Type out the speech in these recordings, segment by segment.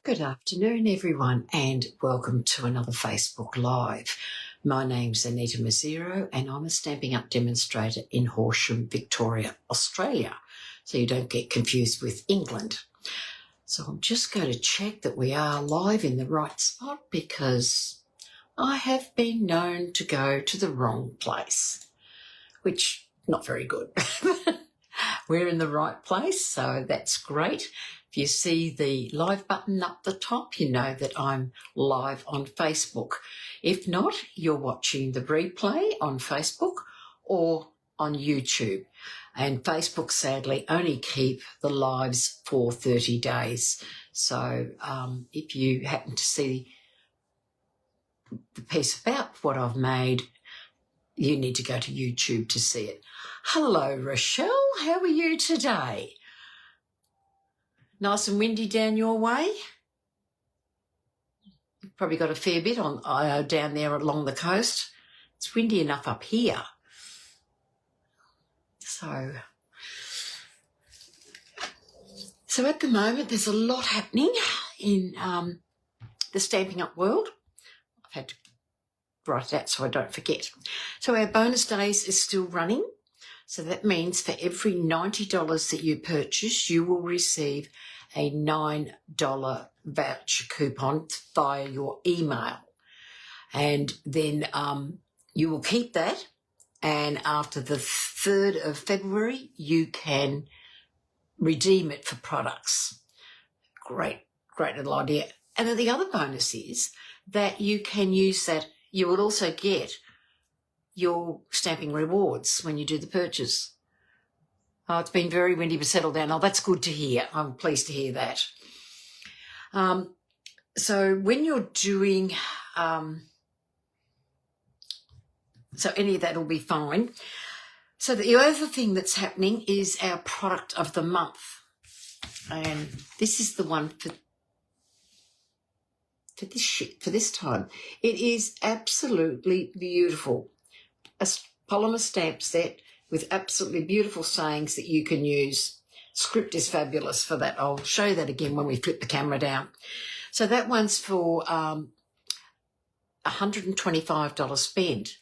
Good afternoon, everyone, and welcome to another Facebook Live. My name's Anita Mazzero, and I'm a Stampin' Up demonstrator in Horsham, Victoria, Australia, so you don't get confused with England. So I'm just going to check that we are live in the right spot because I have been known to go to the wrong place, which not very good. We're in the right place, so that's great. If you see the live button up the top, you know that I'm live on Facebook. If not, you're watching the replay on Facebook or on YouTube. And Facebook, sadly, only keep the lives for 30 days. So if you happen to see the piece about what I've made, you need to go to YouTube to see it. Hello, Rochelle. How are you today? Nice and windy down your way? You've probably got a fair bit on down there along the coast. It's windy enough up here. So at the moment, there's a lot happening in the Stampin' Up world. I've had to write it out so I don't forget. So our bonus days is still running. So that means for every $90 that you purchase, you will receive a $9 voucher coupon via your email. And then you will keep that. And after the 3rd of February, you can redeem it for products. Great little idea. And then the other bonus is that you can use that. You will also get your stamping rewards when you do the purchase. Oh, it's been very windy but settled down. Oh, that's good to hear. I'm pleased to hear that. So when you're doing, so any of that will be fine. So the other thing that's happening is our product of the month. And this is the one for this time. It is absolutely beautiful. A polymer stamp set with absolutely beautiful sayings that you can use. Script is fabulous for that. I'll show you that again when we flip the camera down. So that one's for $125 spend.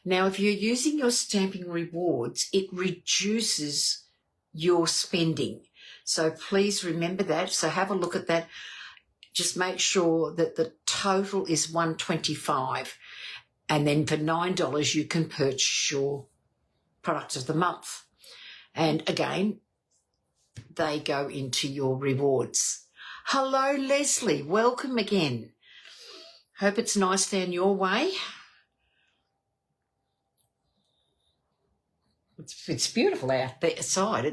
Now, if you're using your stamping rewards, it reduces your spending. So please remember that. So have a look at that. Just make sure that the total is $125. And then for $9, you can purchase your product of the month. And again, they go into your rewards. Hello, Leslie. Welcome again. Hope it's nice down your way. It's beautiful out there outside. I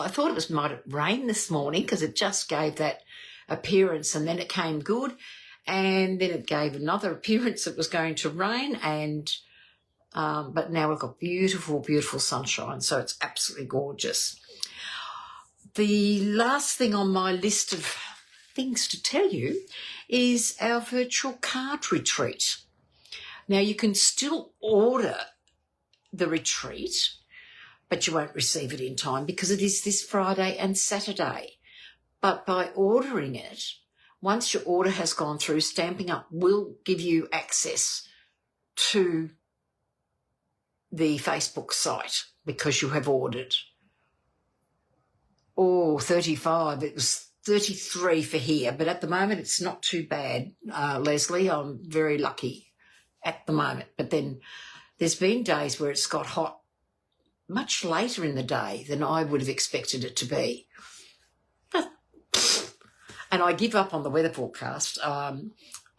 thought it might rain this morning because it just gave that appearance, and then it came good. And then it gave another appearance it was going to rain, but now we've got beautiful, beautiful sunshine, so it's absolutely gorgeous. The last thing on my list of things to tell you is our virtual card retreat. Now, you can still order the retreat, but you won't receive it in time because it is this Friday and Saturday. But by ordering it, once your order has gone through, Stampin' Up will give you access to the Facebook site because you have ordered. Oh, 35. It was 33 for here, but at the moment it's not too bad, Leslie. I'm very lucky at the moment. But then there's been days where it's got hot much later in the day than I would have expected it to be. And I give up on the weather forecast. I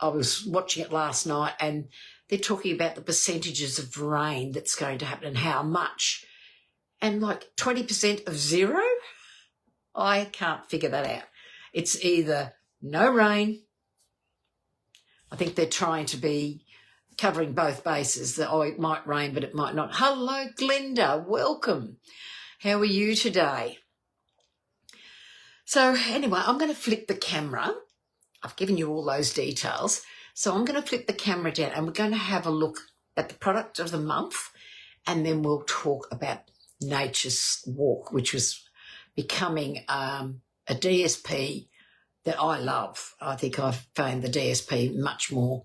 was watching it last night and they're talking about the percentages of rain that's going to happen and how much. And like 20% of zero? I can't figure that out. It's either no rain. I think they're trying to be covering both bases. That, it might rain, but it might not. Hello, Glenda. Welcome. How are you today? So anyway, I'm going to flip the camera. I've given you all those details. So I'm going to flip the camera down and we're going to have a look at the product of the month, and then we'll talk about Nature's Walk, which was becoming a DSP that I love. I think I've found the DSP much more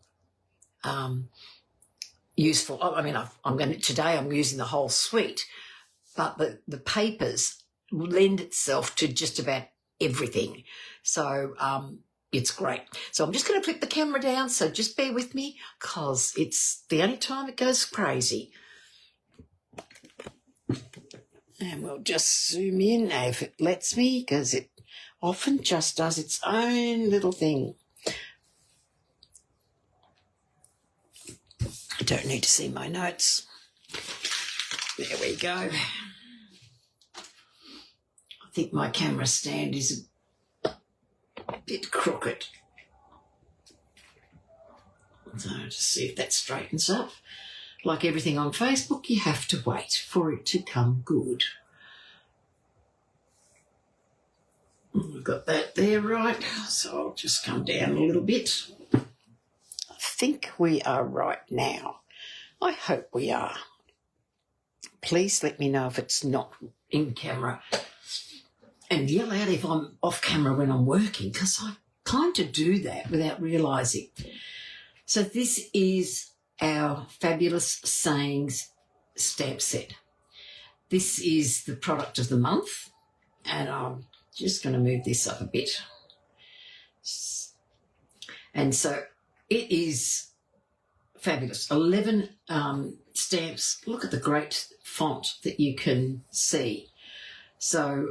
useful. I mean, today I'm using the whole suite, but the papers lend itself to just about everything. So it's great. So I'm just going to flip the camera down, so just bear with me because it's the only time it goes crazy. And we'll just zoom in if it lets me, because it often just does its own little thing. I don't need to see my notes. There we go. I think my camera stand is a bit crooked. So just see if that straightens up. Like everything on Facebook, you have to wait for it to come good. We've got that there right, so I'll just come down a little bit. I think we are right now. I hope we are. Please let me know if it's not in camera. And yell out if I'm off camera when I'm working, because I kind of do that without realising. So this is our Fabulous Sayings stamp set. This is the product of the month, and I'm just going to move this up a bit. And so it is fabulous. 11 stamps. Look at the great font that you can see. So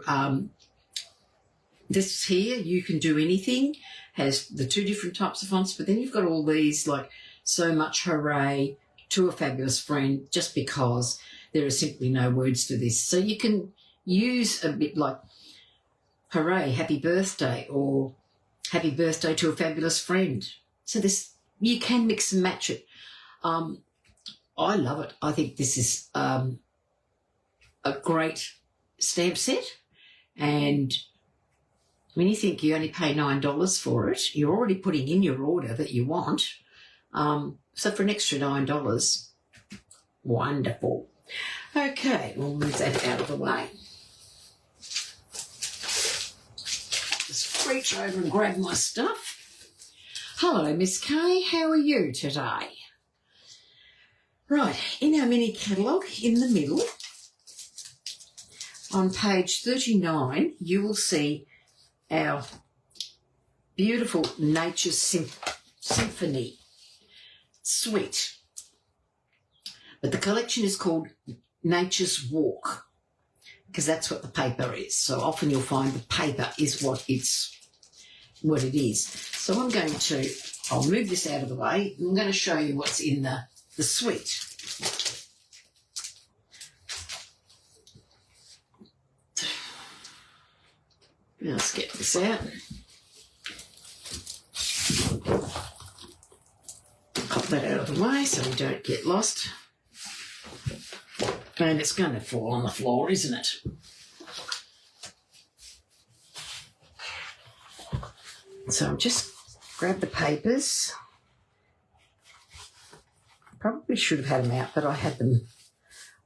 this here, you can do anything, has the two different types of fonts, but then you've got all these like So Much Hooray, To a Fabulous Friend, just because there are simply no words to this. So you can use a bit like Hooray, Happy Birthday, or Happy Birthday to a Fabulous Friend. So this, you can mix and match it. I love it. I think this is a great stamp set. And when you think you only pay $9 for it, you're already putting in your order that you want. So for an extra $9, wonderful. Okay, we'll move that out of the way. Just reach over and grab my stuff. Hello, Miss Kay. How are you today? Right, in our mini catalogue, in the middle, on page 39, you will see our beautiful Nature Symphony suite. But the collection is called Nature's Walk, because that's what the paper is. So often you'll find the paper is what it is. So I'll move this out of the way. I'm going to show you what's in the suite. Now let's get this out. Pop that out of the way so we don't get lost. And it's going to fall on the floor, isn't it? So I'll just grab the papers. Probably should have had them out, but I had them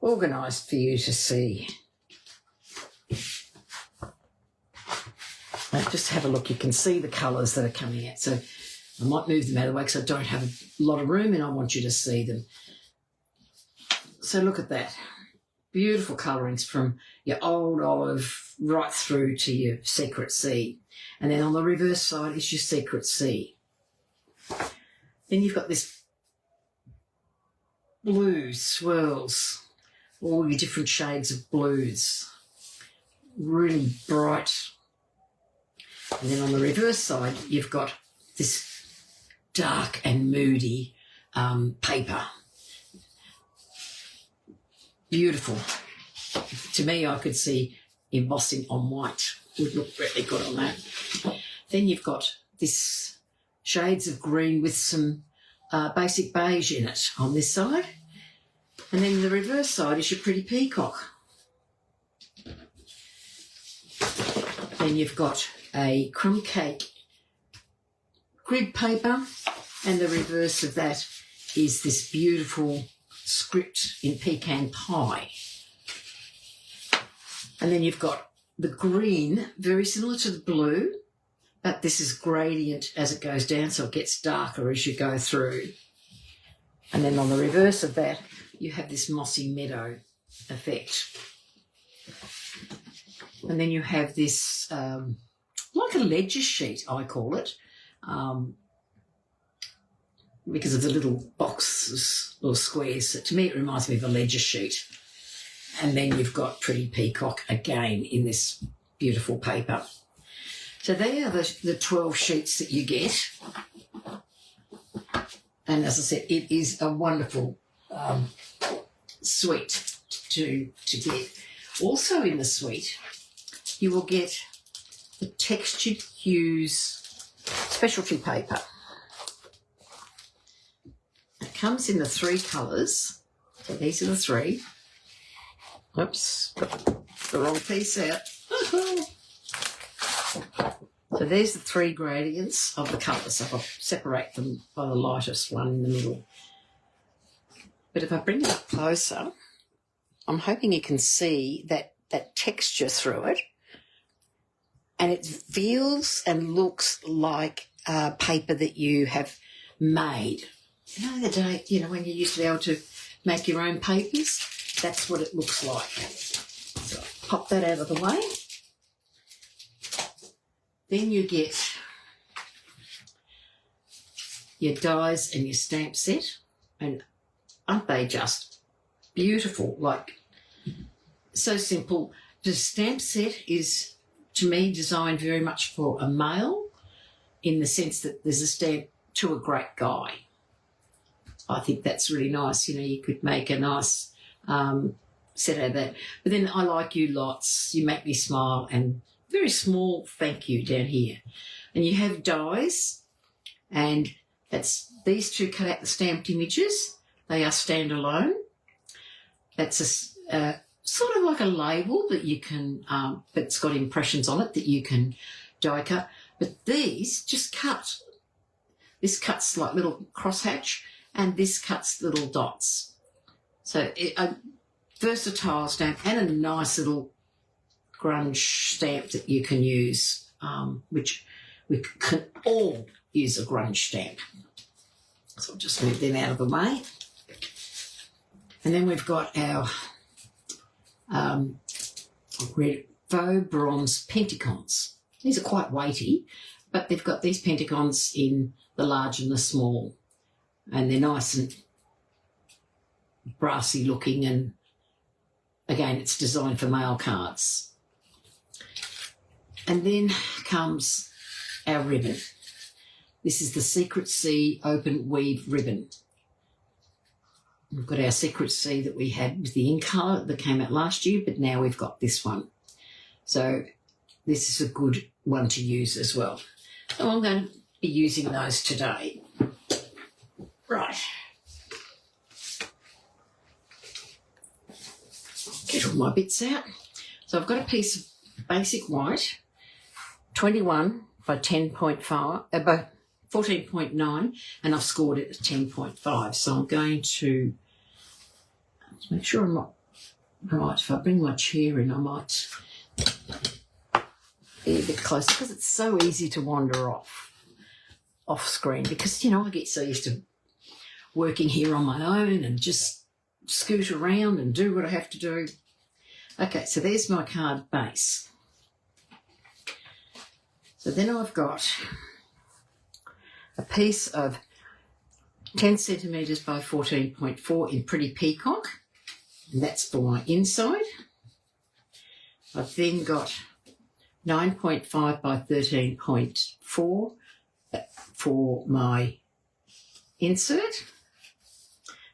organised for you to see. Now just have a look. You can see the colours that are coming out. So I might move them out of the way because I don't have a lot of room and I want you to see them. So look at that. Beautiful colourings from your Old Olive right through to your Secret Sea. And then on the reverse side is your Secret Sea. Then you've got this blue swirls, all your different shades of blues, really bright. And then on the reverse side, you've got this dark and moody paper. Beautiful. To me, I could see embossing on white would look really good on that. Then you've got this shades of green with some basic beige in it on this side. And then the reverse side is your pretty peacock. Then you've got a crumb cake grid paper, and the reverse of that is this beautiful script in pecan pie. And then you've got the green, very similar to the blue, but this is gradient as it goes down, so it gets darker as you go through. And then on the reverse of that, you have this mossy meadow effect. And then you have this, like a ledger sheet, I call it, because of the little boxes or squares. So to me, it reminds me of a ledger sheet. And then you've got Pretty Peacock again in this beautiful paper. So they are the 12 sheets that you get. And as I said, it is a wonderful suite to get. Also in the suite, you will get the Textured Hues Specialty Paper. It comes in the 3 colours. So these are the 3. Oops, got the wrong piece out. So there's the 3 gradients of the colours. So I'll separate them by the lightest one in the middle. But if I bring it up closer, I'm hoping you can see that texture through it. And it feels and looks like paper that you have made. You know, the day, when you used to be able to make your own papers, that's what it looks like. So I'll pop that out of the way. Then you get your dies and your stamp set. And aren't they just beautiful? Like, so simple. The stamp set is, to me, designed very much for a male, in the sense that there's a stamp to a great guy. I think that's really nice. You could make a nice set out of that. But then I like you lots. You make me smile, and very small thank you down here. And you have dies, and that's these 2 cut out the stamped images. They are standalone. That's a sort of like a label that you can, that's got impressions on it that you can die cut. But these just cut. This cuts like little crosshatch, and this cuts little dots. So a versatile stamp and a nice little grunge stamp that you can use, which we can all use a grunge stamp. So I'll just move them out of the way. And then we've got our red faux bronze pentagons. These are quite weighty, but they've got these pentagons in the large and the small. And they're nice and brassy looking, and again, it's designed for mail cards. And then comes our ribbon. This is the Secret Sea Open Weave Ribbon. We've got our Secret Sea that we had with the ink colour that came out last year, but now we've got this one. So this is a good one to use as well. So I'm going to be using those today. Right. Get all my bits out. So I've got a piece of basic white, 21 by 10.5, by 14.9, and I've scored it at 10.5. So I'm going to make sure I'm not right. If I bring my chair in, I might be a bit closer, because it's so easy to wander off screen, because, I get so used to working here on my own and just scoot around and do what I have to do. Okay, so there's my card base. So then I've got a piece of 10 centimetres by 14.4 in Pretty Peacock, and that's for my inside. I've then got 9.5 by 13.4 for my insert.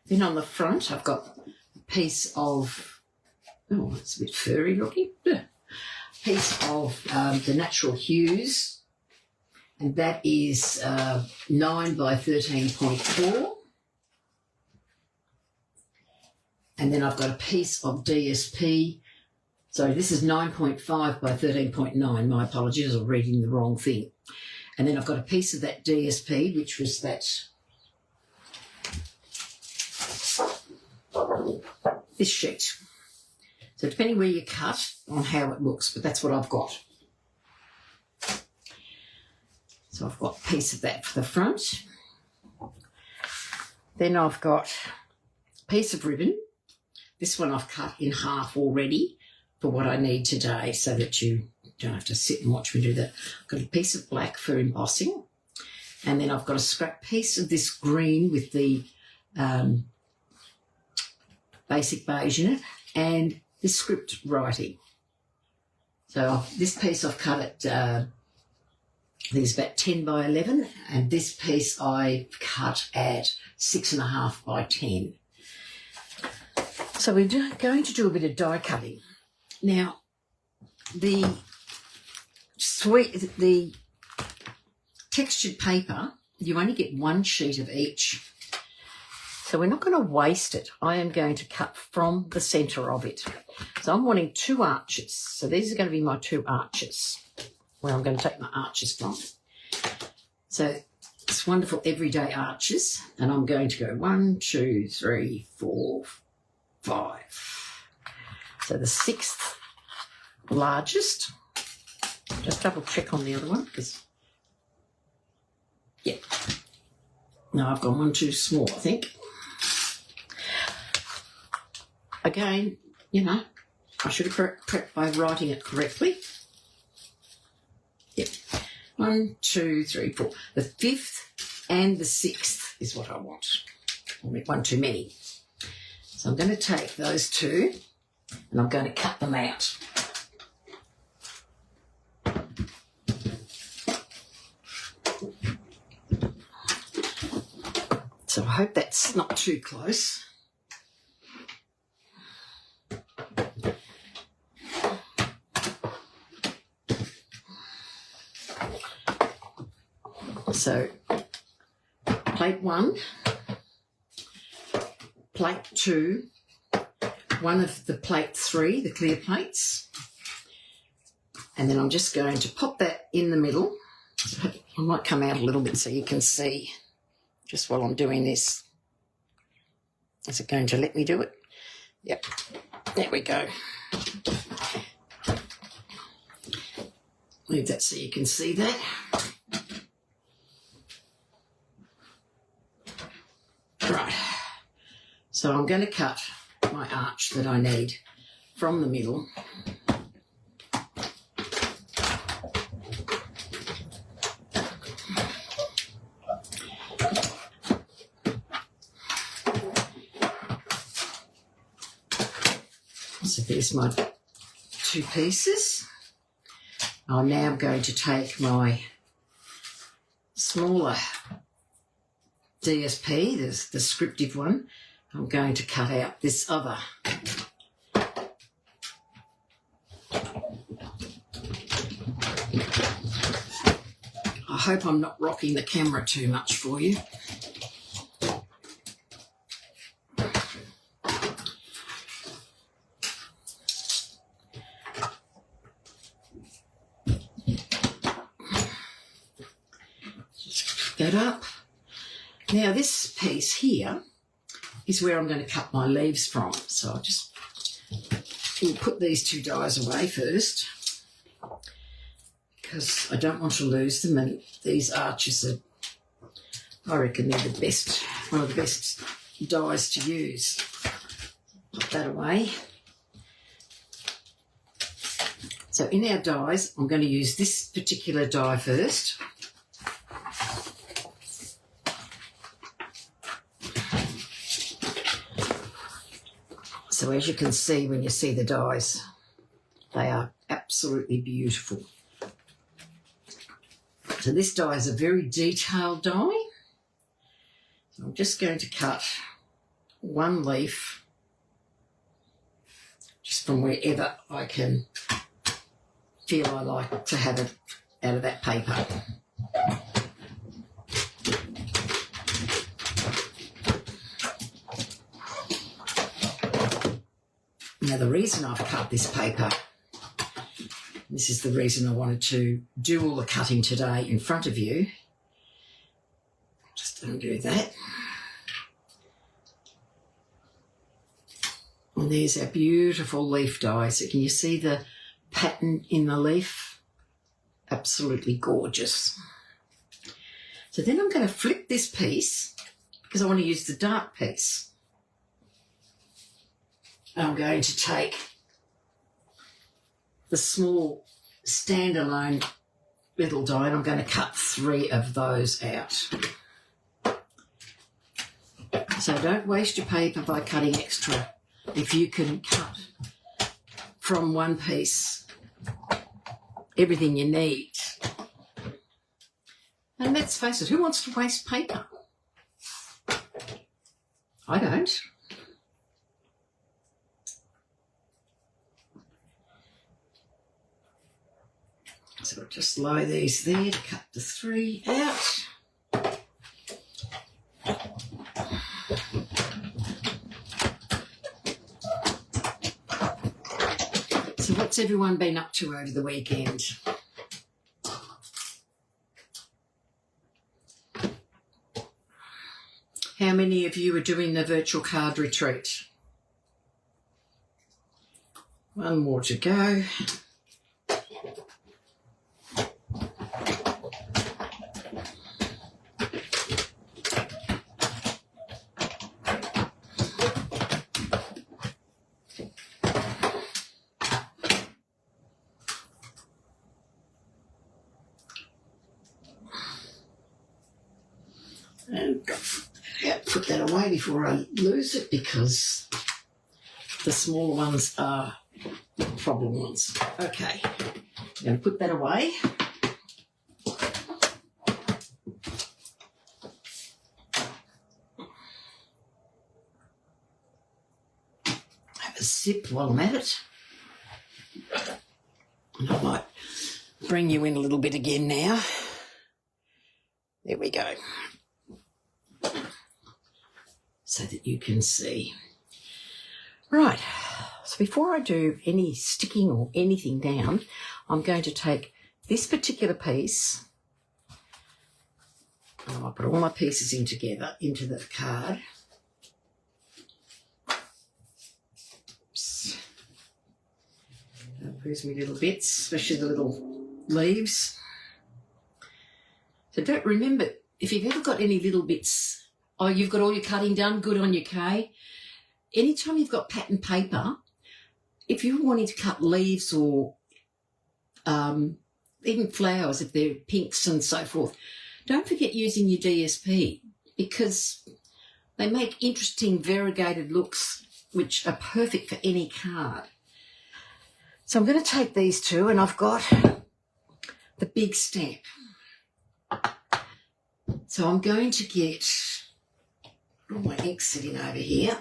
Then on the front, I've got a piece of, oh, it's a bit furry looking, piece of the Natural Hues, and that is 9 by 13.4. And then I've got a piece of DSP. Sorry, this is 9.5 by 13.9. My apologies, I'm reading the wrong thing. And then I've got a piece of that DSP, which was that, this sheet. So depending where you cut on how it looks, but that's what I've got. So I've got a piece of that for the front. Then I've got a piece of ribbon. This one I've cut in half already for what I need today so that you don't have to sit and watch me do that. I've got a piece of black for embossing. And then I've got a scrap piece of this green with the basic beige in it and this script writing. So this piece I've cut at, I think it's about 10 by 11, and this piece I cut at 6.5 by 10. So we're going to do a bit of die cutting. Now, the textured paper, you only get one sheet of each. So we're not going to waste it. I am going to cut from the centre of it. So I'm wanting 2 arches. So these are going to be my 2 arches, where I'm going to take my arches from. So it's wonderful everyday arches. And I'm going to go 1, 2, 3, 4, 5. So the 6th largest. Just double check on the other one because, yeah. No, I've gone one too small, I think. Again, you know, I should have prepped by writing it correctly. Yep. 1, 2, 3, 4. The 5th and the 6th is what I want. I'll make one too many. So I'm going to take those 2 and I'm going to cut them out. So I hope that's not too close. So plate 1, plate 2, one of the plate 3, the clear plates, and then I'm just going to pop that in the middle. So I might come out a little bit so you can see just while I'm doing this. Is it going to let me do it? Yep, there we go. Move that so you can see that. Right, so I'm going to cut my arch that I need from the middle. So there's my 2 pieces. I'm now going to take my smaller DSP, the scriptive one. I'm going to cut out this other. I hope I'm not rocking the camera too much for you. Just pick that up. Now this piece here is where I'm going to cut my leaves from. So I'll just put these 2 dies away first because I don't want to lose them, and these arches are, I reckon they're the best, one of the best dies to use. Put that away. So in our dies, I'm going to use this particular die first. So as you can see when you see the dies, they are absolutely beautiful. So this die is a very detailed die. So I'm just going to cut 1 leaf just from wherever I can feel I like to have it out of that paper. Now the reason I've cut this paper, this is the reason I wanted to do all the cutting today in front of you. Just undo that. And there's our beautiful leaf die. So can you see the pattern in the leaf? Absolutely gorgeous. So then I'm going to flip this piece because I want to use the dark piece. I'm going to take the small standalone little die and I'm going to cut 3 of those out. So don't waste your paper by cutting extra. If you can cut from one piece everything you need. And let's face it, who wants to waste paper? I don't. So I'll just lie these there to cut the 3 out. So what's everyone been up to over the weekend? How many of you are doing the virtual card retreat? One more to go. And put that away before I lose it because the smaller ones are the problem ones. Okay, I'm going to put that away. Have a sip while I'm at it. And I might bring you in a little bit again now. There we go. So that you can see. Right, so before I do any sticking or anything down, I'm going to take this particular piece, and I'll put all my pieces in together into the card. Oops. There's my little bits, especially the little leaves. So don't remember, if you've ever got any little bits, oh, you've got all your cutting done, good on you, Kay. Anytime you've got pattern paper, if you're wanting to cut leaves or even flowers, if they're pinks and so forth, don't forget using your DSP because they make interesting variegated looks which are perfect for any card. So I'm going to take these 2 and I've got the big stamp. So I'm going to get all my ink sitting over here.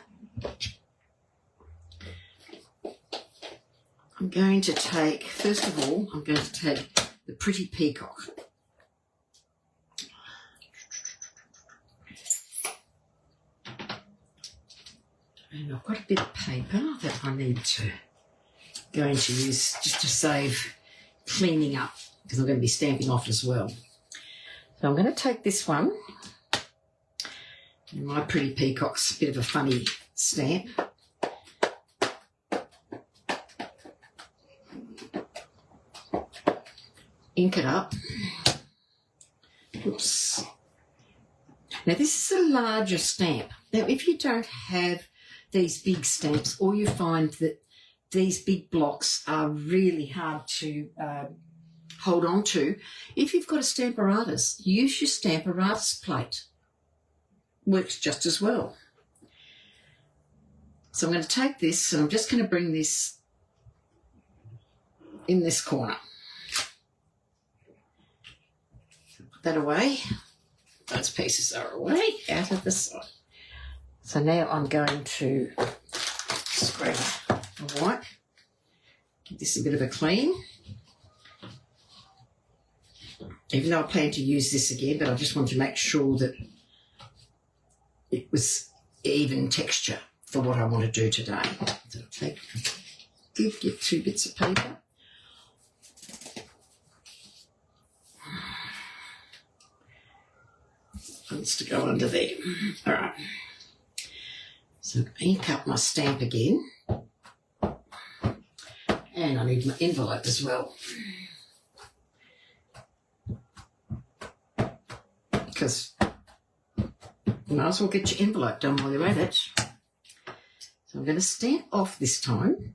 I'm going to take, first of all, I'm going to take the pretty Peacock. And I've got a bit of paper that I need to, going to use just to save cleaning up because I'm going to be stamping off as well. So I'm going to take this one. And my pretty Peacock's a bit of a funny stamp. Ink it up. Oops. Now this is a larger stamp. Now if you don't have these big stamps, or you find that these big blocks are really hard to hold on to, if you've got a Stamparatus, use your Stamparatus plate. Works just as well. So I'm going to take this and I'm just going to bring this in this corner. Put that away. Those pieces are away out of the side. So now I'm going to scrape a wipe. Give this a bit of a clean. Even though I plan to use this again, but I just want to make sure that it was even texture for what I want to do today. So I'll take, get 2 bits of paper. Wants to go under there. All right. So ink up my stamp again. And I need my envelope as well. because you might as well get your envelope done while you're at it. So I'm going to stamp off this time.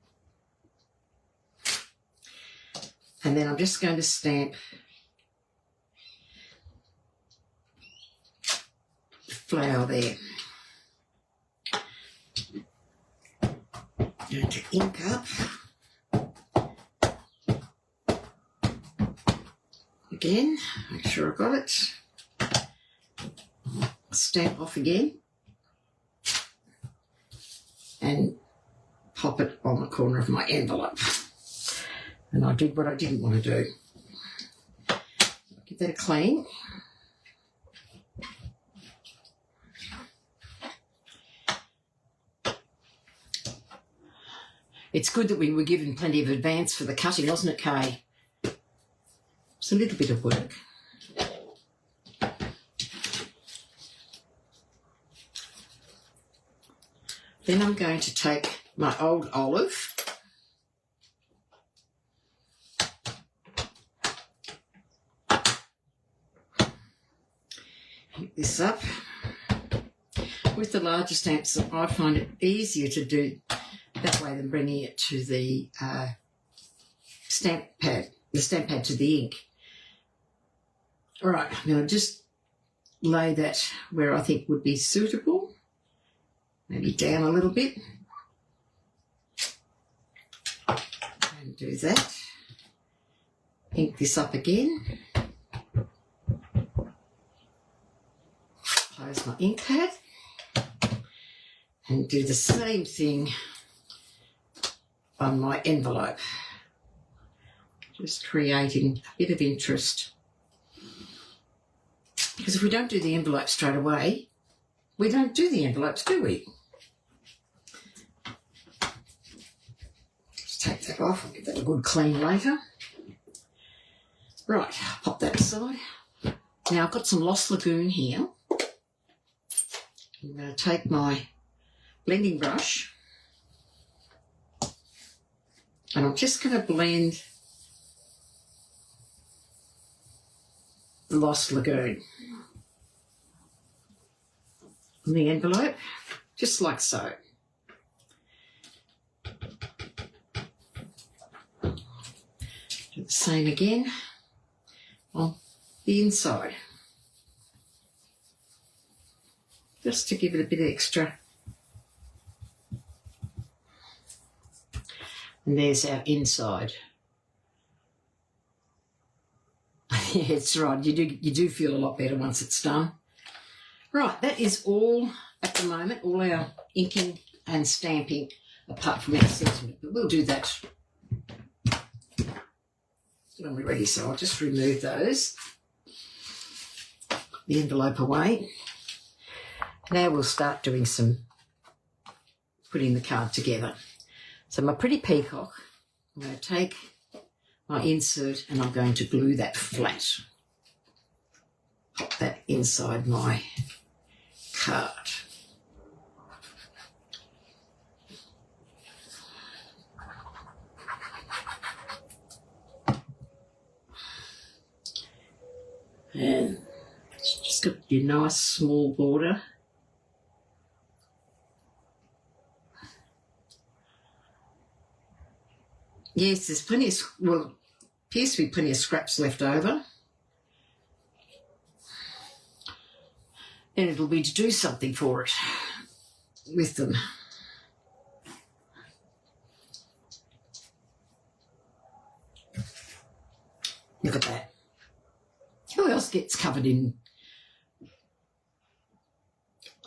And then I'm just going to stamp the flower there. Going to ink up. Again, make sure I got it. Stamp off again. And pop it on the corner of my envelope. And I did what I didn't want to do. Give that a clean. It's good that we were given plenty of advance for the cutting, wasn't it, Kay? It's a little bit of work. Then I'm going to take my old olive. Pick this up. With the larger stamps, I find it easier to do that way than bringing it to the stamp pad to the ink. All right, I'm going to just lay that where I think would be suitable. Maybe down a little bit. And do that. Ink this up again. Close my ink pad. And do the same thing on my envelope. Just creating a bit of interest. Because if we don't do the envelope straight away, we don't do the envelopes, do we? Just take that off. I'll give that a good clean later. Right, pop that aside. Now I've got some Lost Lagoon here. I'm going to take my blending brush and I'm just going to blend the Lost Lagoon on the envelope, just like so. Do the same again on the inside, just to give it a bit extra. And there's our inside. Yeah, it's right. You do feel a lot better once it's done. Right, that is all at the moment, all our inking and stamping, apart from our sentiment. But we'll do that when we're ready. So I'll just remove those. Put the envelope away. Now we'll start doing putting the card together. So my pretty peacock, I'm going to take my insert and I'm going to glue that flat. Pop that inside my card. And it's just got your nice small border. Yes, there's plenty of, well, appears to be plenty of scraps left over. And it'll be to do something for it with them. Look at that. Who else gets covered in?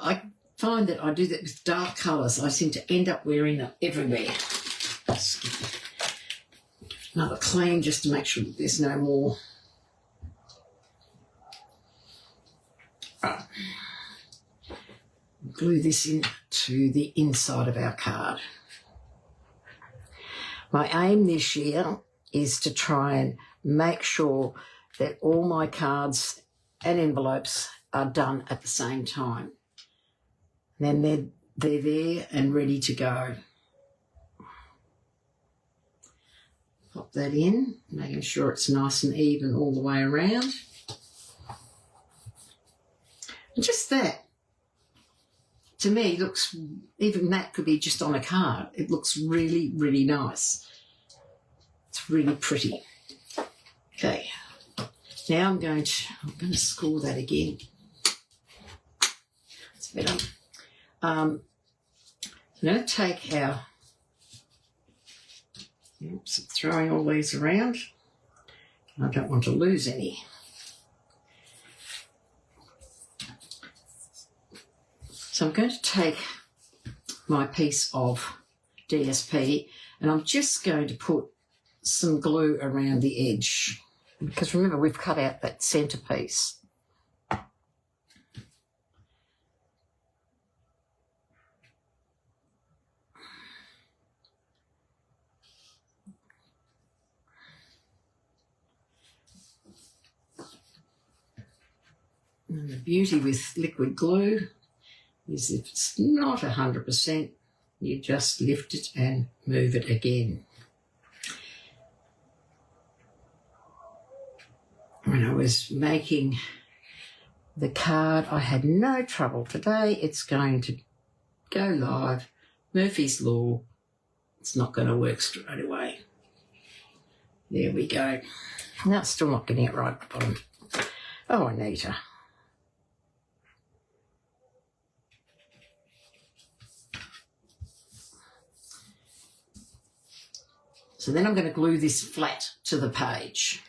I find that I do that with dark colours. I seem to end up wearing them everywhere. Another clean just to make sure that there's no more. Right. Glue this into the inside of our card. My aim this year is to try and make sure that all my cards and envelopes are done at the same time. And then they're there and ready to go. Pop that in, making sure it's nice and even all the way around. And just that, to me, looks, even that could be just on a card. It looks really, really nice. It's really pretty. Okay, now I'm going to score that again. It's better. I'm going to take our, oops, I'm throwing all these around. I don't want to lose any. So I'm going to take my piece of DSP and I'm just going to put some glue around the edge, because remember we've cut out that centre piece. And the beauty with liquid glue is if it's not 100%, you just lift it and move it again. When I was making the card, I had no trouble. Today it's going to go live. Murphy's Law. It's not going to work straight away. There we go. No, it's still not getting it right at the bottom. Oh, Anita. So then I'm going to glue this flat to the page.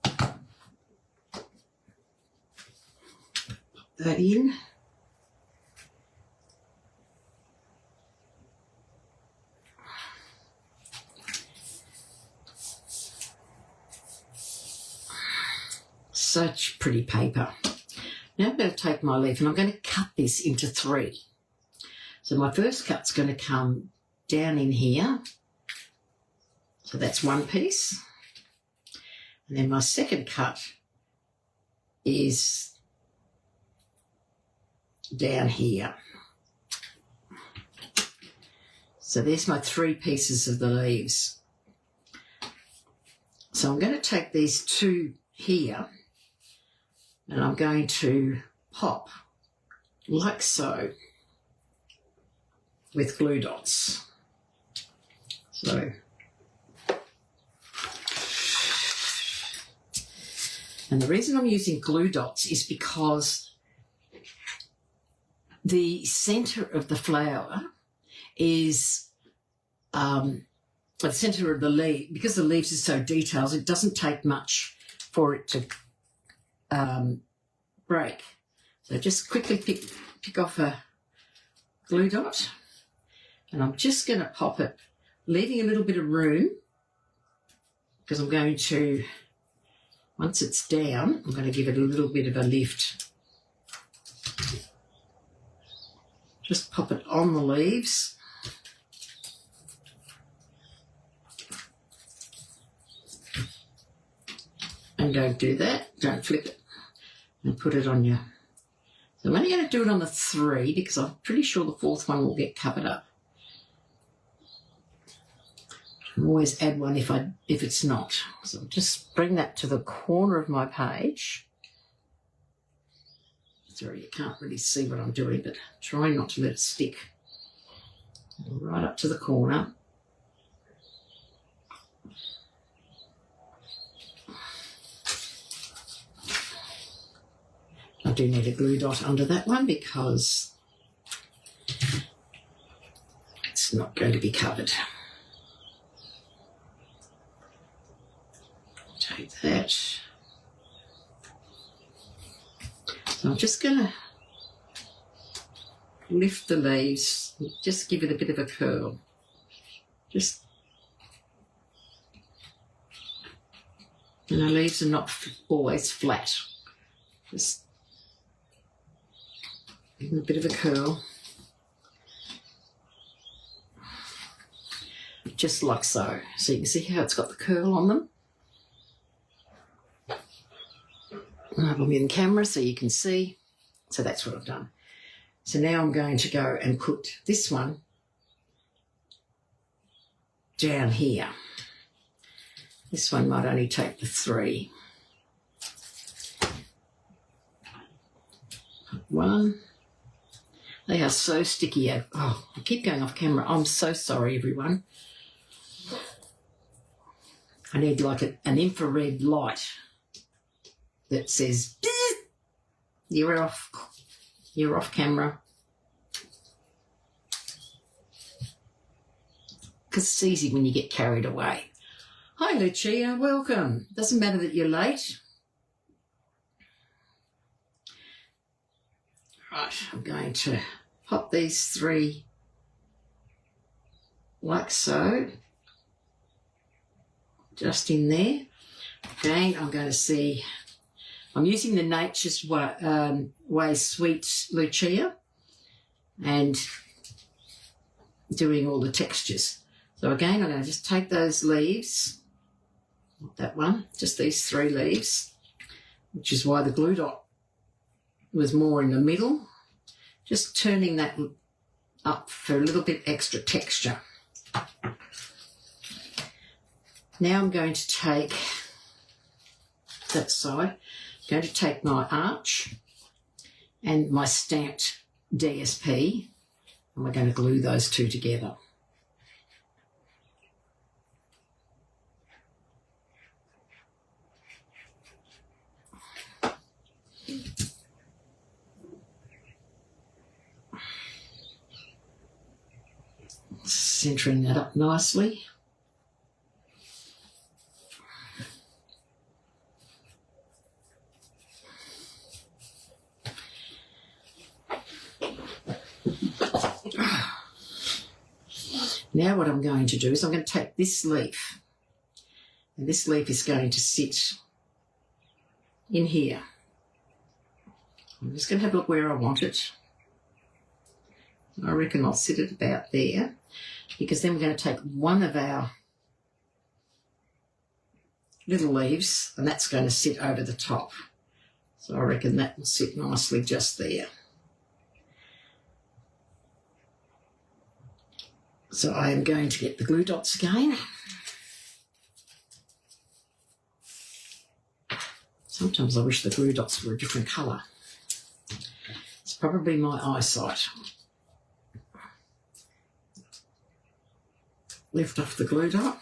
Pop that in. Such pretty paper. Now I'm going to take my leaf and I'm going to cut this into 3. So my first cut's going to come down in here. So that's one piece. And then my second cut is down here. So there's my 3 pieces of the leaves. So I'm going to take these 2 here and I'm going to pop like so with glue dots. So, and the reason I'm using glue dots is because the centre of the flower is the centre of the leaf, because the leaves are so detailed, it doesn't take much for it to break. So just quickly pick off a glue dot and I'm just going to pop it, leaving a little bit of room, because I'm going to, once it's down, I'm going to give it a little bit of a lift. Just pop it on the leaves. And don't do that, don't flip it. And put it on your, so I'm only going to do it on the 3 because I'm pretty sure the 4th one will get covered up. I'll always add one if it's not. So I'll just bring that to the corner of my page. Sorry, you can't really see what I'm doing, but try not to let it stick. Right up to the corner. I do need a glue dot under that one because it's not going to be covered. Take that. So I'm just going to lift the leaves, just give it a bit of a curl. Just, and the leaves are not always flat. Just give them a bit of a curl. Just like so. So you can see how it's got the curl on them. I'll have them in camera so you can see. So that's what I've done. So now I'm going to go and put this one down here. This one might only take the 3. One. They are so sticky. Oh, I keep going off camera. I'm so sorry, everyone. I need like an infrared light that says, you're off camera. Because it's easy when you get carried away. Hi, Lucia, welcome. Doesn't matter that you're late. Right, I'm going to pop these 3 like so, just in there. Again, I'm going to see, I'm using the Nature's Way Sweet Lucia and doing all the textures. So again, I'm going to just take those leaves, not that one, just these 3 leaves, which is why the glue dot was more in the middle, just turning that up for a little bit extra texture. Now I'm going to take that side, I'm going to take my arch and my stamped DSP, and we're going to glue those 2 together. Centering that up nicely. Now what I'm going to do is I'm going to take this leaf, and this leaf is going to sit in here. I'm just going to have a look where I want it. I reckon I'll sit it about there, because then we're going to take one of our little leaves and that's going to sit over the top. So I reckon that will sit nicely just there. So I am going to get the glue dots again. Sometimes I wish the glue dots were a different colour. It's probably my eyesight. Lift off the glue dot,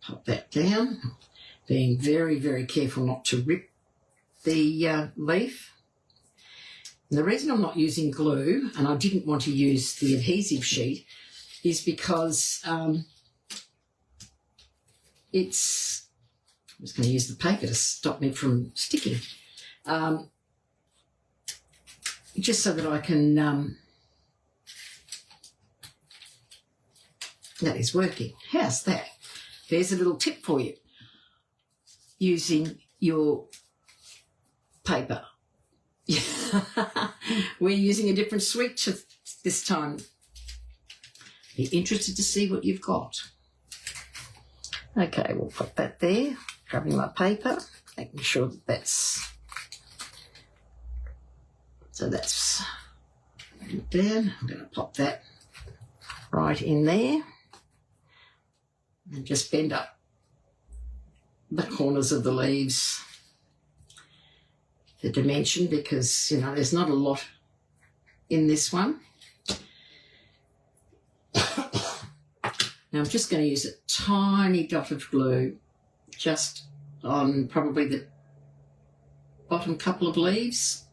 pop that down, being very, very careful not to rip the leaf. And the reason I'm not using glue, and I didn't want to use the adhesive sheet, is because I'm just going to use the paper to stop me from sticking, just so that I can... that is working. How's that? There's a little tip for you. Using your paper. We're using a different switch this time. Be interested to see what you've got. Okay, we'll put that there. Grabbing my paper, making sure that that's... So that's down. I'm going to pop that right in there. And just bend up the corners of the leaves, the dimension, because, you know, there's not a lot in this one. Now I'm just going to use a tiny dot of glue just on probably the bottom couple of leaves,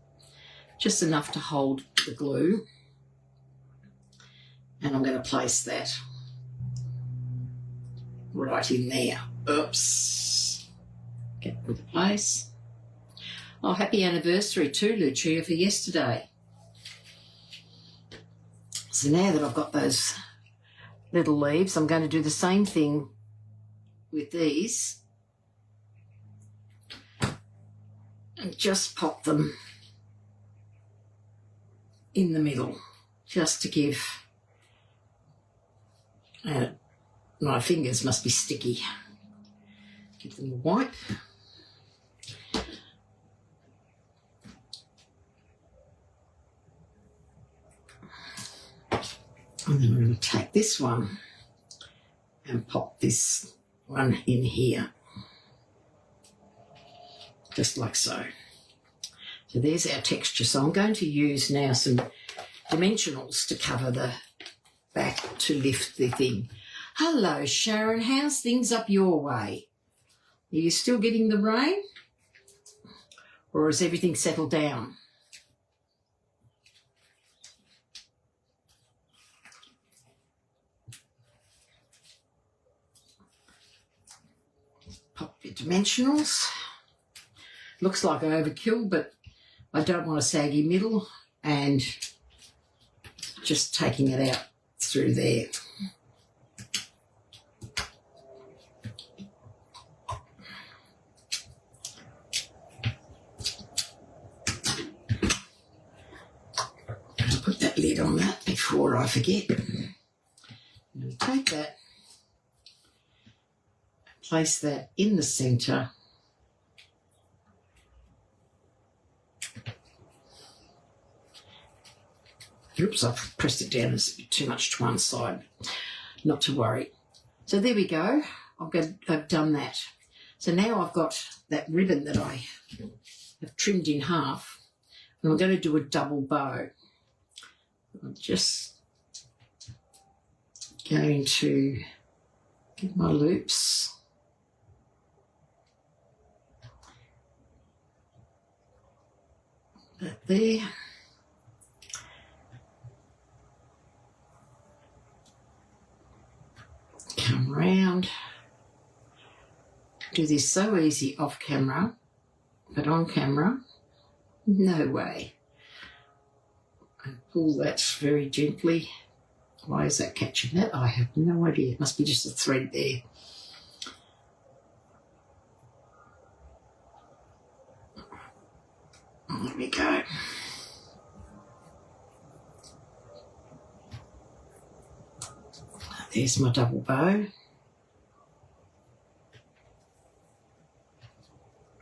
just enough to hold the glue. And I'm going to place that right in there. Oops. Get into place. Oh, happy anniversary too, Lucia, for yesterday. So now that I've got those little leaves, I'm going to do the same thing with these and just pop them in the middle, just to give... my fingers must be sticky. Give them a wipe. And then I'm going to take this one and pop this one in here, just like so. So there's our texture. So I'm going to use now some dimensionals to cover the back to lift the thing. Hello, Sharon. How's things up your way? Are you still getting the rain? Or has everything settled down? Pop your dimensionals. Looks like overkill, but I don't want a saggy middle, and just taking it out through there. I'll put that lid on that before I forget. I'm going to take that, place that in the centre. Oops, I've pressed it down. It's a bit too much to one side. Not to worry. So there we go. I've done that. So now I've got that ribbon that I have trimmed in half, and I'm going to do a double bow. I'm just going to get my loops. That there. Come round. Do this so easy off camera, but on camera, no way. And pull that very gently. Why is that catching that? I have no idea. It must be just a thread there. There we go. There's my double bow.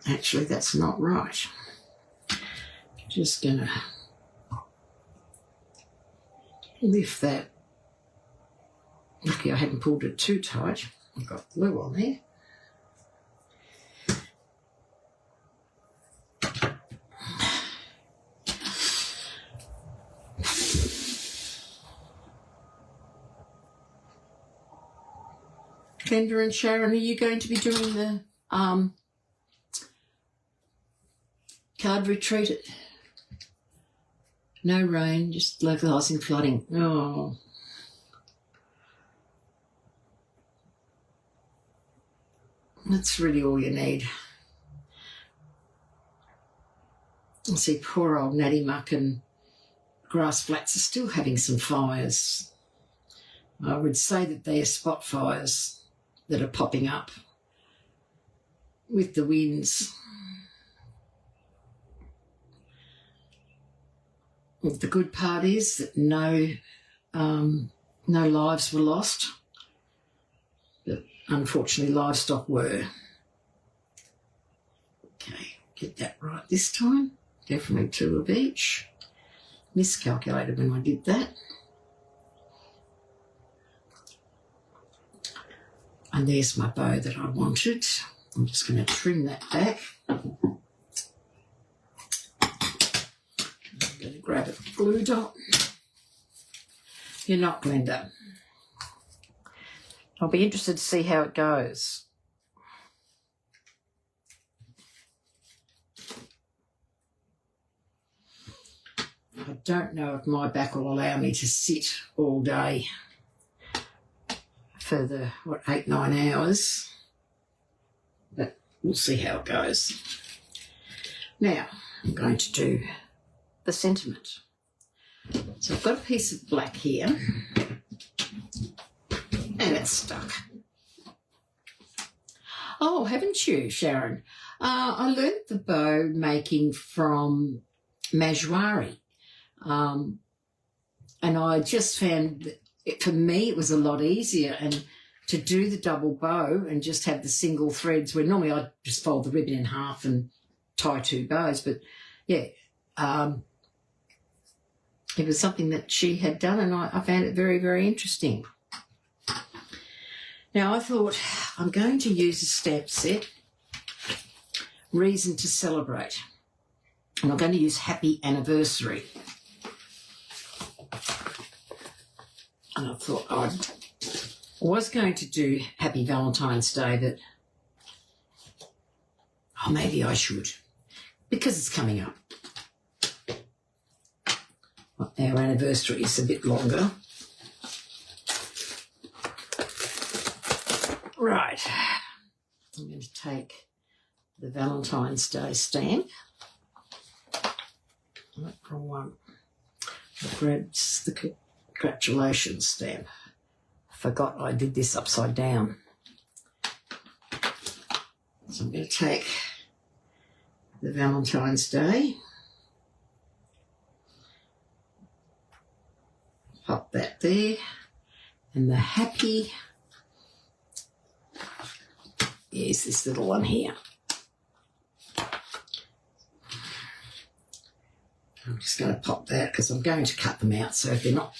Actually, that's not right. Just going to lift that. Lucky I hadn't pulled it too tight. I've got glue on there. Glenda and Sharon, are you going to be doing the card retreat? No rain, just localising flooding. Oh. That's really all you need. I see poor old Natty Muck and Grass Flats are still having some fires. I would say that they are spot fires that are popping up with the winds. The good part is that no lives were lost, but unfortunately livestock were. Okay, get that right this time. Definitely 2 of each. Miscalculated when I did that. And there's my bow that I wanted. I'm just going to trim that back. I'm going to grab a glue dot. You're not, Glenda. I'll be interested to see how it goes. I don't know if my back will allow me to sit all day for the, 8-9 hours, but we'll see how it goes. Now, I'm going to do the sentiment. So I've got a piece of black here, and it's stuck. Oh, haven't you, Sharon? I learned the bow making from Majwari, and I just found that for me, it was a lot easier, and to do the double bow and just have the single threads, where normally I'd just fold the ribbon in half and tie 2 bows. But yeah, It was something that she had done, and I found it very, very interesting. Now, I thought I'm going to use a stamp set, Reason to Celebrate. And I'm going to use Happy Anniversary. And I thought I was going to do Happy Valentine's Day, but maybe I should, because it's coming up. Our anniversary is a bit longer. Right. I'm going to take the Valentine's Day stamp. Wrong one. I grabbed the congratulations stamp. Forgot I did this upside down. So I'm going to take the Valentine's Day. Pop that there. And the happy is this little one here. I'm just going to pop that because I'm going to cut them out, so if they're not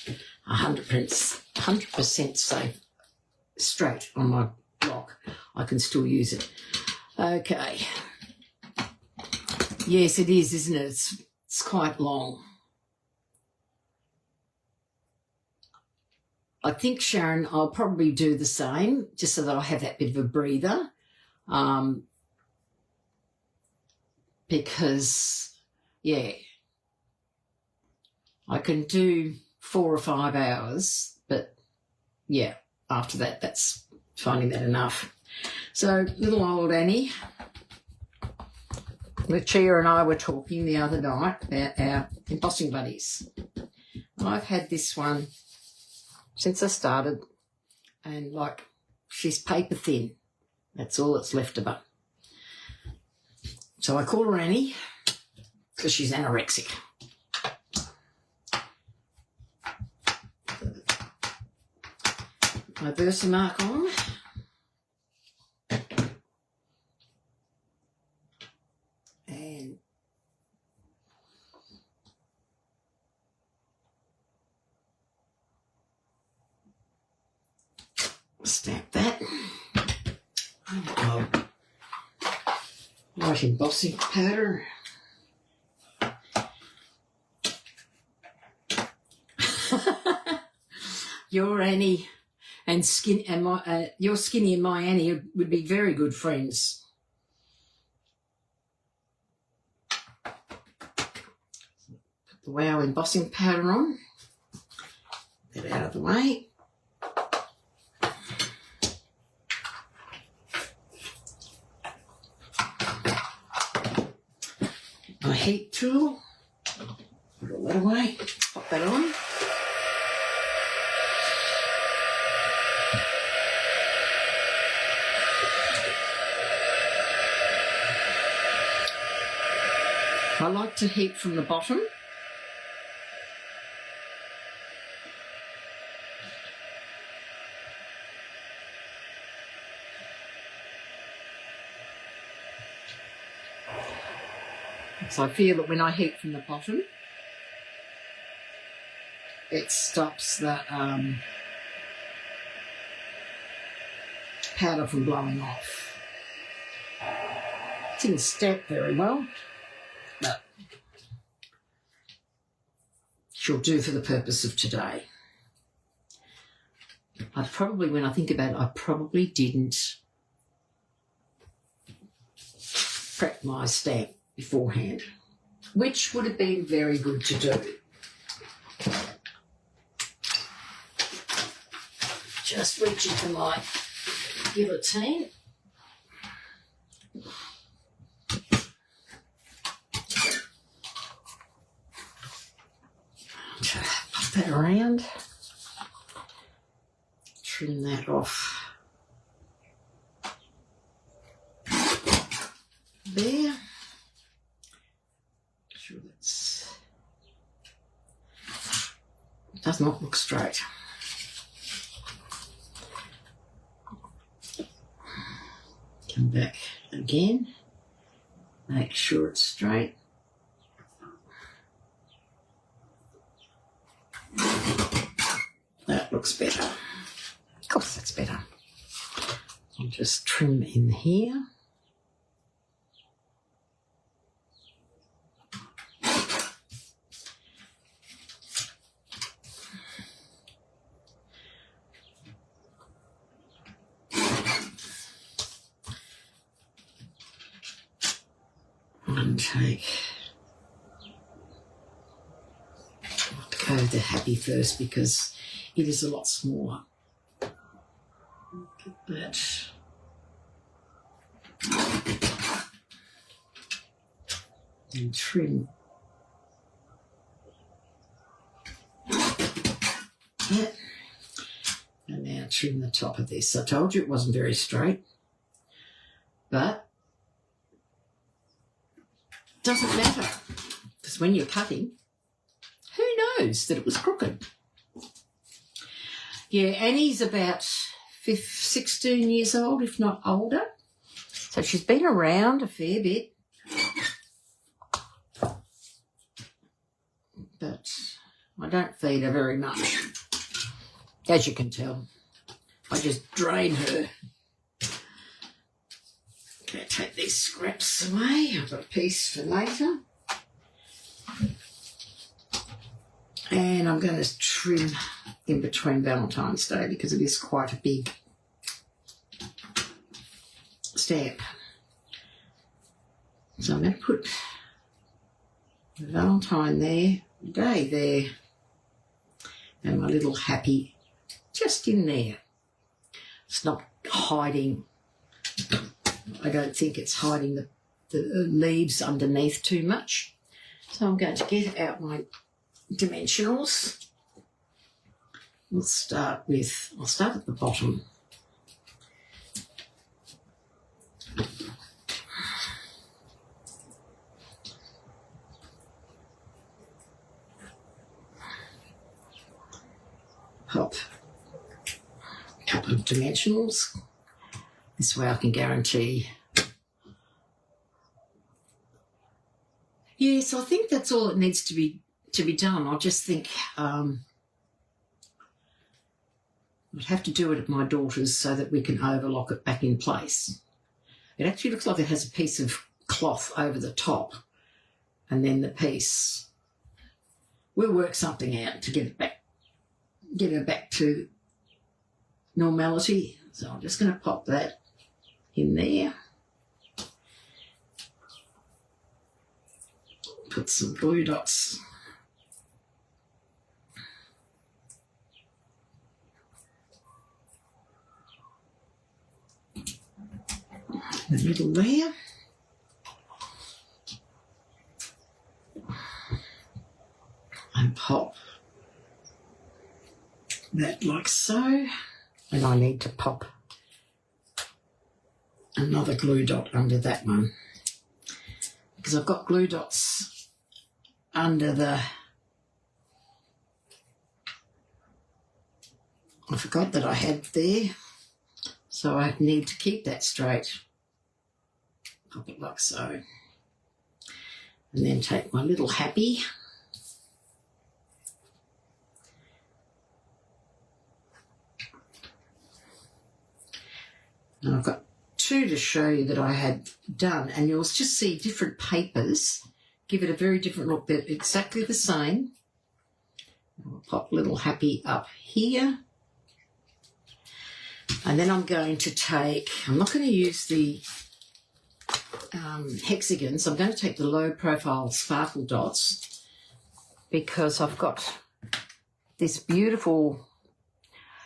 100% safe straight on my block, I can still use it. Okay. Yes, it is, isn't it? It's quite long. I think, Sharon, I'll probably do the same just so that I have that bit of a breather, because, yeah, I can do 4 or 5 hours, but, yeah, after that, that's finding that enough. So, little old Annie, Lucia and I were talking the other night about our embossing buddies. I've had this one since I started, and like, she's paper thin. That's all that's left of her. So I call her Annie because she's anorexic. My Versamark on. And stamp that. White embossing powder. Your Annie and skin and my your Skinny and my Annie would be very good friends. Put the Wow embossing powder on. Get out of the way. My heat tool. Put all that away. Pop that on. I like to heat from the bottom. So I feel that when I heat from the bottom, it stops the powder from blowing off. It didn't stamp very well, but she'll do for the purpose of today. I probably, when I think about it, I probably didn't prep my stamp beforehand, which would have been very good to do. Just reaching for my guillotine. Pop that around. Trim that off there. Sure that's does not look straight. Come back again. Make sure it's straight. that looks better. Of course that's better. I'll just trim in here. And take, I'll go with the happy first because it is a lot smaller. Get that. And trim that. And now trim the top of this. I told you it wasn't very straight, but it doesn't matter because when you're cutting, who knows that it was crooked? Yeah, Annie's about 16 years old, if not older. So she's been around a fair bit. But I don't feed her very much, as you can tell. I just drain her. Okay, take these scraps away. I've got a piece for later. And I'm going to trim in between Valentine's Day because it is quite a big stamp. So I'm going to put the Valentine there, day there, and my little happy just in there. It's not hiding, I don't think it's hiding the leaves underneath too much. So I'm going to get out my dimensionals. I'll start at the bottom. Pop a couple of dimensionals. This way I can guarantee. Yes, I think that's all that needs to be done. I just think I'd have to do it at my daughter's so that we can overlock it back in place. It actually looks like it has a piece of cloth over the top and then the piece. We'll work something out to get her back to normality. So I'm just going to pop that in there. Put some glue dots. In the middle there. And pop that like so. And I need to pop another glue dot under that one because I've got glue dots under the, I forgot that I had there, so I need to keep that straight. Pop it like so. And then take my little happy. And I've got two to show you that I had done, and you'll just see different papers give it a very different look. They're exactly the same. I'll pop little happy up here. And then I'm going to take, I'm not going to use the hexagons, I'm going to take the low profile sparkle dots because I've got this beautiful,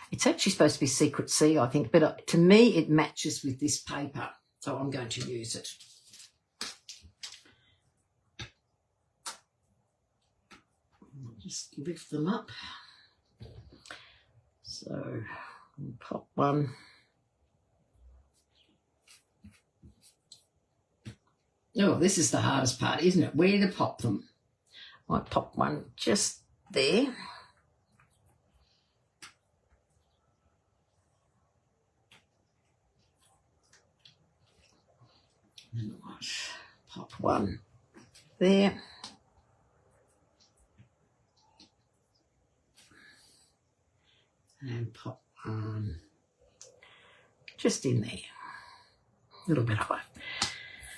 it's actually supposed to be Secret Sea, I think, but to me it matches with this paper, so I'm going to use it. I'll just lift them up. So I'll pop one. Oh, this is the hardest part, isn't it? Where to pop them. I pop one just there. And I'll pop one there. and pop just in there, a little bit high.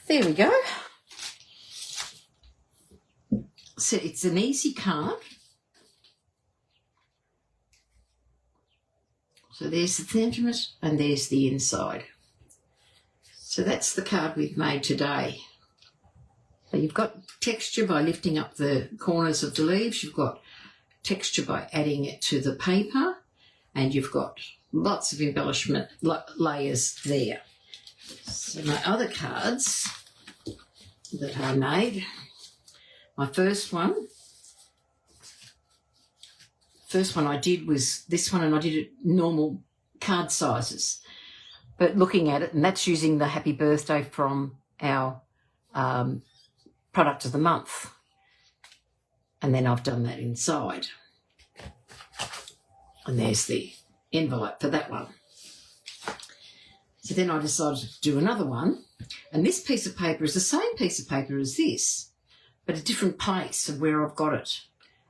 There we go. So it's an easy card. So there's the sentiment and there's the inside. So that's the card we've made today. So you've got texture by lifting up the corners of the leaves. You've got texture by adding it to the paper. And you've got lots of embellishment layers there. So my other cards that I made, my first one I did was this one, and I did it normal card sizes. But looking at it, and that's using the happy birthday from our product of the month. And then I've done that inside. And there's the envelope for that one. So then I decided to do another one. And this piece of paper is the same piece of paper as this, but a different place of where I've got it.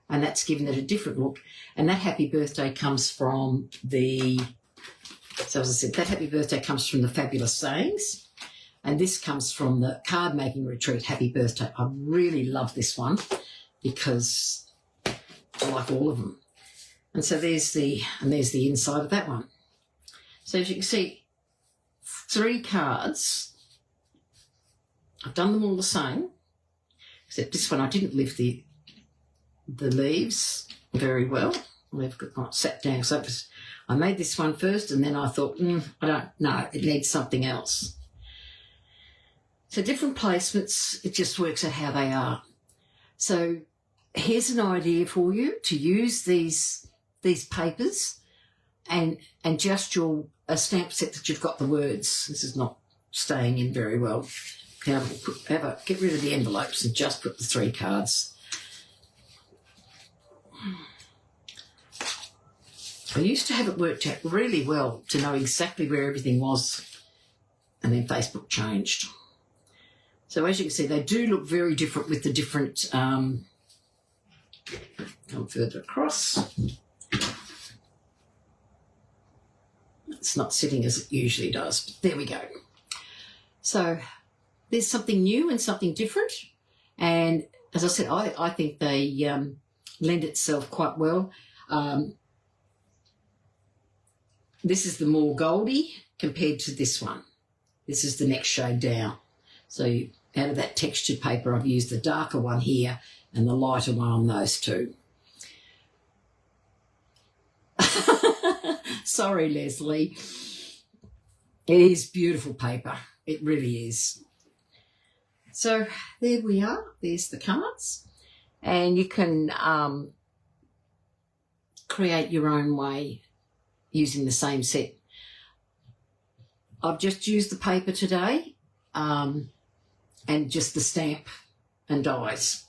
And that's given it a different look. And that happy birthday comes from so as I said, that happy birthday comes from the Fabulous Sayings. And this comes from the card making retreat, Happy Birthday. I really love this one because I like all of them. And so there's the inside of that one. So as you can see, 3 cards. I've done them all the same, except this one I didn't lift the leaves very well. They've got sat down. So I made this one first, and then I thought, I don't know, it needs something else. So different placements, it just works out how they are. So here's an idea for you to use these papers and just your stamp set that you've got the words. This is not staying in very well. Now get rid of the envelopes and just put the 3 cards. I used to have it worked out really well to know exactly where everything was, and then Facebook changed. So as you can see, they do look very different with the different, come further across. It's not sitting as it usually does, but there we go. So there's something new and something different. And as I said, I think they lend itself quite well. This is the more goldy compared to this one. This is the next shade down. So out of that textured paper, I've used the darker one here and the lighter one on those 2. Sorry, Leslie. It is beautiful paper. It really is. So there we are. There's the cards. And you can create your own way using the same set. I've just used the paper today and just the stamp and dies.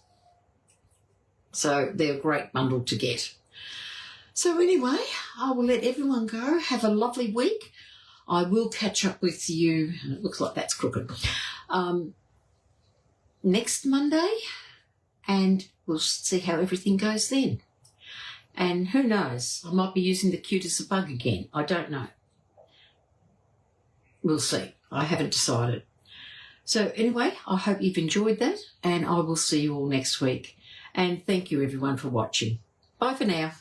So they're a great bundle to get. So anyway, I will let everyone go. Have a lovely week. I will catch up with you, and it looks like that's crooked, next Monday, and we'll see how everything goes then. And who knows, I might be using the Cute as a Bug again. I don't know. We'll see. I haven't decided. So anyway, I hope you've enjoyed that, and I will see you all next week. And thank you everyone for watching. Bye for now.